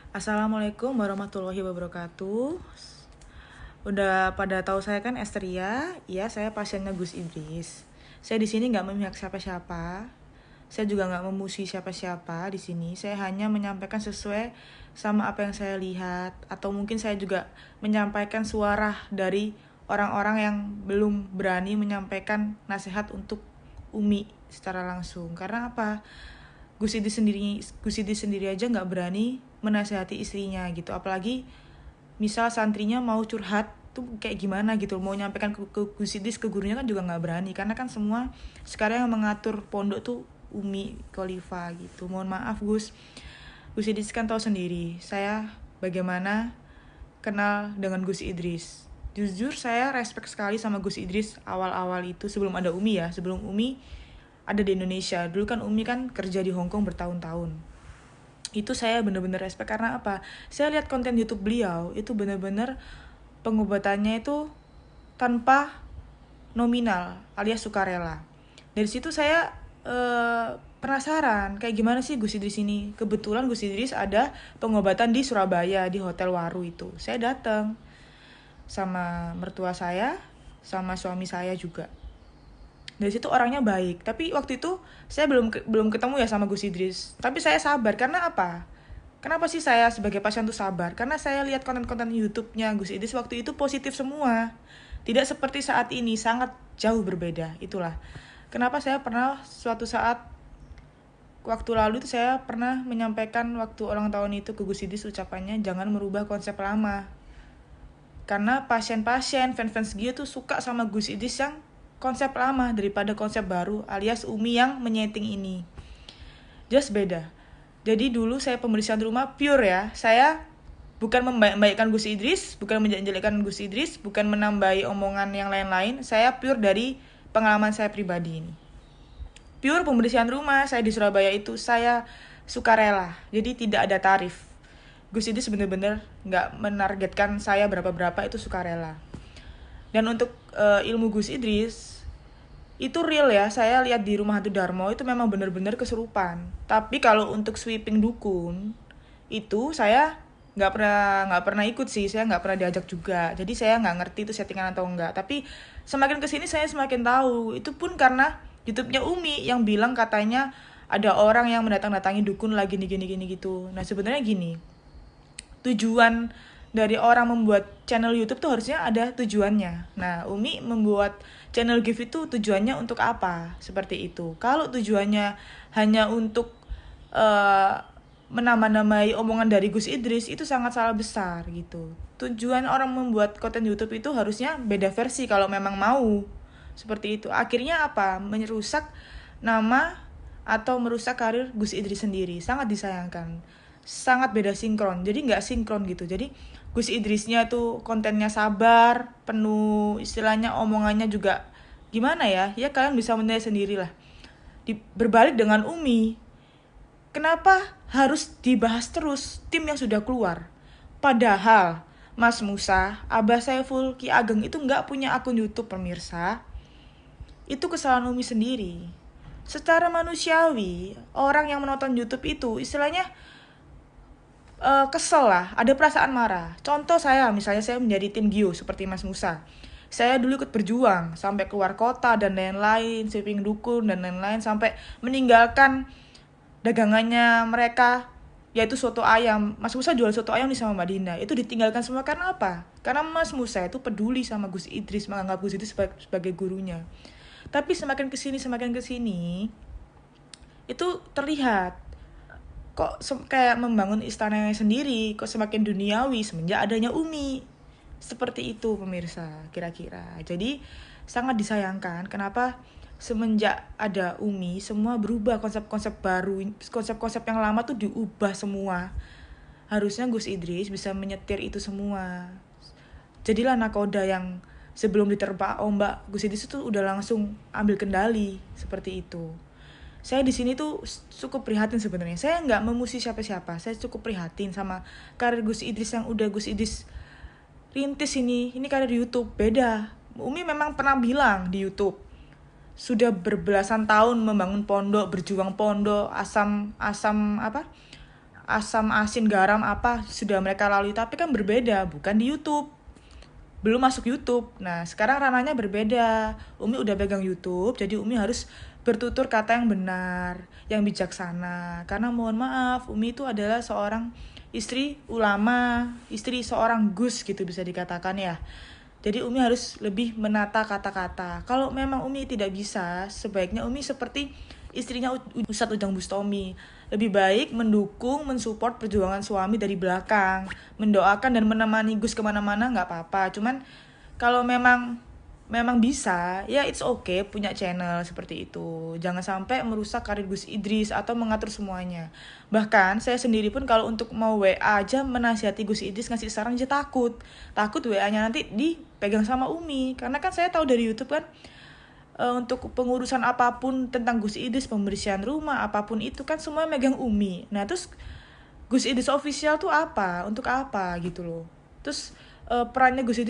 Assalamualaikum warahmatullahi wabarakatuh. Udah pada tahu saya kan Esteria, ya saya pasiennya Gus Idris. Saya di sini nggak memihak siapa-siapa. Saya juga nggak memusuhi siapa-siapa di sini. Saya hanya menyampaikan sesuai sama apa yang saya lihat, atau mungkin saya juga menyampaikan suara dari orang-orang yang belum berani menyampaikan nasihat untuk Umi secara langsung. Karena apa? Gus Idris sendiri aja nggak berani menasihati istrinya gitu, apalagi misal santrinya mau curhat tuh kayak gimana gitu, mau nyampaikan ke Gus Idris, ke gurunya kan juga nggak berani, karena kan semua sekarang yang mengatur pondok tuh Umi Khalifa gitu. Mohon maaf Gus Idris kan tahu sendiri saya bagaimana kenal dengan Gus Idris. Jujur saya respect sekali sama Gus Idris awal-awal itu, sebelum ada Umi ya, sebelum Umi ada di Indonesia. Dulu kan Umi kan kerja di Hong Kong bertahun-tahun. Itu saya bener-bener respect karena apa? Saya lihat konten YouTube beliau itu bener-bener pengobatannya itu tanpa nominal alias sukarela. Dari situ saya penasaran kayak gimana sih Gus Idris ini. Kebetulan Gus Idris ada pengobatan di Surabaya di Hotel Waru itu. Saya datang sama mertua saya, sama suami saya juga. Dari situ orangnya baik, tapi waktu itu saya belum ketemu ya sama Gus Idris, tapi saya sabar karena apa? Kenapa sih saya sebagai pasien tuh sabar? Karena saya lihat konten-konten YouTube-nya Gus Idris waktu itu positif semua, tidak seperti saat ini, sangat jauh berbeda. Itulah kenapa saya pernah suatu saat waktu lalu itu saya pernah menyampaikan waktu ulang tahun itu ke Gus Idris, ucapannya jangan merubah konsep lama, karena pasien-pasien fans-fans dia tuh suka sama Gus Idris yang konsep lama daripada konsep baru alias Umi yang menyeting ini. Just beda. Jadi dulu saya pembersihan rumah pure ya. Saya bukan membaikkan Gus Idris, bukan menjelekkan Gus Idris, bukan menambahi omongan yang lain-lain. Saya pure dari pengalaman saya pribadi ini. Pure pembersihan rumah saya di Surabaya itu saya sukarela. Jadi tidak ada tarif. Gus Idris bener-bener nggak menargetkan saya berapa-berapa, itu sukarela. Dan untuk ilmu Gus Idris itu real ya, saya lihat di Rumah Hantu Darmo itu memang benar-benar kesurupan. Tapi kalau untuk sweeping dukun itu saya nggak pernah ikut sih, saya nggak pernah diajak juga. Jadi saya nggak ngerti itu settingan atau enggak. Tapi semakin kesini saya semakin tahu. Itu pun karena YouTube-nya Umi yang bilang katanya ada orang yang mendatang-datangi dukun lagi gini gitu. Nah sebenarnya gini, tujuan dari orang membuat channel YouTube tuh harusnya ada tujuannya. Nah, Umi membuat channel Give itu tujuannya untuk apa? Seperti itu. Kalau tujuannya hanya untuk menambah-nambahi omongan dari Gus Idris, itu sangat salah besar gitu. Tujuan orang membuat konten YouTube itu harusnya beda versi kalau memang mau. Seperti itu. Akhirnya apa? Merusak nama atau merusak karir Gus Idris sendiri. Sangat disayangkan, sangat beda sinkron, jadi nggak sinkron gitu. Jadi Gus Idrisnya tuh kontennya sabar, penuh istilahnya, omongannya juga gimana ya, ya kalian bisa menilai sendiri lah. Berbalik dengan Umi, kenapa harus dibahas terus tim yang sudah keluar? Padahal Mas Musa, Abah Saiful, Ki Ageng itu nggak punya akun YouTube, pemirsa. Itu kesalahan Umi sendiri. Secara manusiawi, orang yang menonton YouTube itu istilahnya kesel lah, ada perasaan marah. Contoh saya, misalnya saya menjadi tim Gio seperti Mas Musa. Saya dulu ikut berjuang sampai keluar kota dan lain-lain, sweeping dukun dan lain-lain, sampai meninggalkan dagangannya mereka, yaitu soto ayam. Mas Musa jual soto ayam di sama Mbak Dinda. Itu ditinggalkan semua karena apa? Karena Mas Musa itu peduli sama Gus Idris, menganggap Gus Idris sebagai gurunya. Tapi semakin kesini itu terlihat kok kayak membangun istananya sendiri, kok semakin duniawi semenjak adanya Umi. Seperti itu pemirsa, kira-kira. Jadi sangat disayangkan kenapa semenjak ada Umi semua berubah, konsep-konsep baru, konsep-konsep yang lama tuh diubah semua. Harusnya Gus Idris bisa menyetir itu semua. Jadilah nakoda yang sebelum diterpa ombak, Gus Idris itu udah langsung ambil kendali, seperti itu. Saya di sini tuh cukup prihatin sebenarnya. Saya nggak memuji siapa-siapa. Saya cukup prihatin sama karir Gus Idris yang udah Gus Idris rintis ini. Ini karir YouTube beda. Umi memang pernah bilang di YouTube, sudah berbelasan tahun membangun pondok, berjuang pondok, asam, asin, garam apa sudah mereka lalui, tapi kan berbeda, bukan di YouTube. Belum masuk YouTube. Nah, sekarang ranahnya berbeda. Umi udah pegang YouTube, jadi Umi harus bertutur kata yang benar, yang bijaksana. Karena mohon maaf, Umi itu adalah seorang istri ulama, istri seorang Gus gitu bisa dikatakan ya. Jadi Umi harus lebih menata kata-kata. Kalau memang Umi tidak bisa, sebaiknya Umi seperti istrinya Ustadz Ujang Bustomi. Lebih baik mendukung, mensupport perjuangan suami dari belakang. Mendoakan dan menemani Gus kemana-mana nggak apa-apa. Cuman kalau memang bisa, ya it's okay punya channel seperti itu. Jangan sampai merusak karir Gus Idris atau mengatur semuanya. Bahkan saya sendiri pun kalau untuk mau WA aja menasihati Gus Idris ngasih saran aja takut. Takut WA-nya nanti dipegang sama Umi. Karena kan saya tahu dari YouTube kan untuk pengurusan apapun tentang Gus Idris, pembersihan rumah, apapun itu kan semua megang Umi. Nah, terus Gus Idris official tuh apa? Untuk apa gitu loh. Terus perannya Gus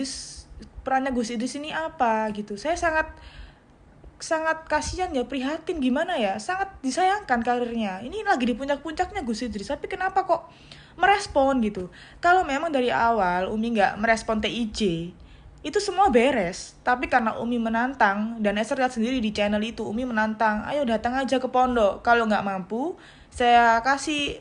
Idris ini apa gitu. Saya sangat kasihan ya, prihatin gimana ya. Sangat disayangkan karirnya. Ini lagi di puncak-puncaknya Gus Idris, tapi kenapa kok merespon gitu. Kalau memang dari awal Umi nggak merespon TIJ, itu semua beres. Tapi karena Umi menantang, dan Esther lihat sendiri di channel itu, Umi menantang, ayo datang aja ke pondok. Kalau nggak mampu, saya kasih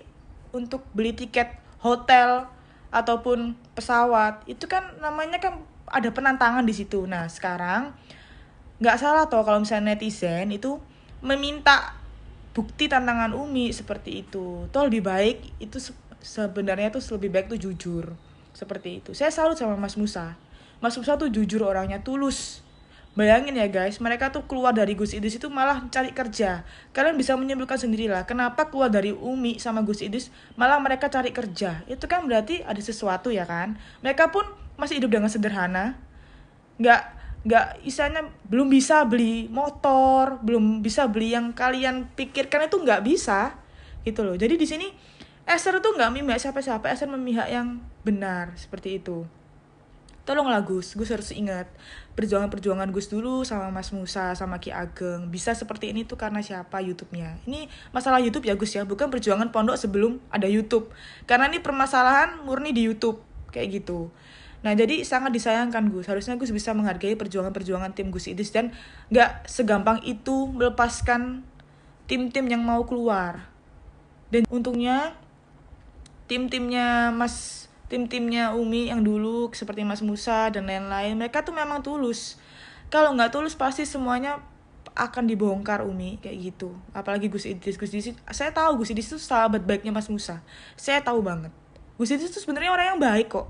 untuk beli tiket hotel ataupun pesawat. Itu kan namanya kan ada penantangan di situ. Nah, sekarang nggak salah toh kalau misalnya netizen itu meminta bukti tantangan Umi seperti itu. Toh lebih baik itu sebenarnya tuh lebih baik tuh jujur. Seperti itu. Saya salut sama Mas Musa. Mas Musa tuh jujur orangnya, tulus. Bayangin ya guys, mereka tuh keluar dari Gus Idris itu malah cari kerja. Kalian bisa menyimpulkan sendirilah, kenapa keluar dari Umi sama Gus Idris malah mereka cari kerja. Itu kan berarti ada sesuatu ya kan. Mereka pun masih hidup dengan sederhana. Nggak istilahnya belum bisa beli motor, belum bisa beli yang kalian pikirkan itu nggak bisa. Gitu loh. Jadi di sini Esther tuh nggak memihak siapa-siapa, Esther memihak yang benar, seperti itu. Tolonglah Gus harus ingat perjuangan Gus dulu sama Mas Musa, sama Ki Ageng. Bisa seperti ini tuh karena siapa YouTube-nya. Ini masalah YouTube ya Gus ya, bukan perjuangan pondok sebelum ada YouTube. Karena ini permasalahan murni di YouTube, kayak gitu. Nah jadi sangat disayangkan Gus, harusnya Gus bisa menghargai perjuangan-perjuangan tim Gus Idris dan gak segampang itu melepaskan tim-tim yang mau keluar. Dan untungnya tim-timnya Umi yang dulu seperti Mas Musa dan lain-lain, mereka tuh memang tulus. Kalau nggak tulus pasti semuanya akan dibongkar Umi kayak gitu. Apalagi Gus Idris, saya tahu Gus Idris itu sahabat baiknya Mas Musa. Saya tahu banget. Gus Idris itu sebenarnya orang yang baik kok.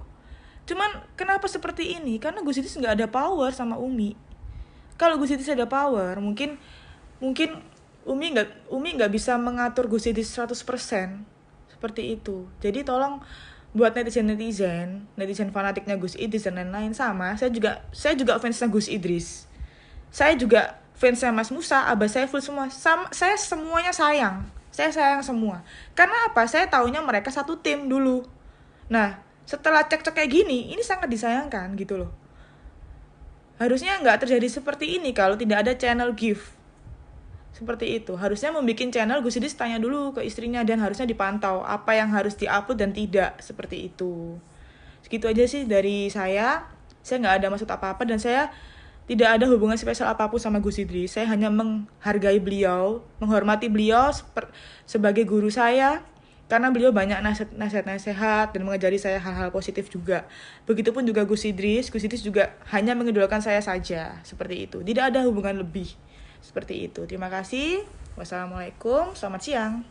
Cuman kenapa seperti ini? Karena Gus Idris nggak ada power sama Umi. Kalau Gus Idris ada power, mungkin Umi nggak bisa mengatur Gus Idris 100%. Seperti itu. Jadi tolong buat netizen fanatiknya Gus Idris dan lain-lain, sama saya juga fansnya Gus Idris, saya juga fansnya Mas Musa, Abah Saiful, semua saya semuanya sayang semua. Karena apa? Saya taunya mereka satu tim dulu. Nah setelah cek-cek kayak gini, ini sangat disayangkan gitu loh. Harusnya nggak terjadi seperti ini kalau tidak ada channel gift seperti itu. Harusnya membuat channel Gus Idris tanya dulu ke istrinya dan harusnya dipantau apa yang harus diupload dan tidak, seperti itu. Segitu aja sih dari saya nggak ada maksud apa-apa dan saya tidak ada hubungan spesial apapun sama Gus Idris. Saya hanya menghargai beliau, menghormati beliau sebagai guru saya karena beliau banyak nasihat dan mengajari saya hal-hal positif juga. Begitupun juga Gus Idris juga hanya mengidolakan saya saja, seperti itu. Tidak ada hubungan lebih. Seperti itu. Terima kasih. Wassalamualaikum. Selamat siang.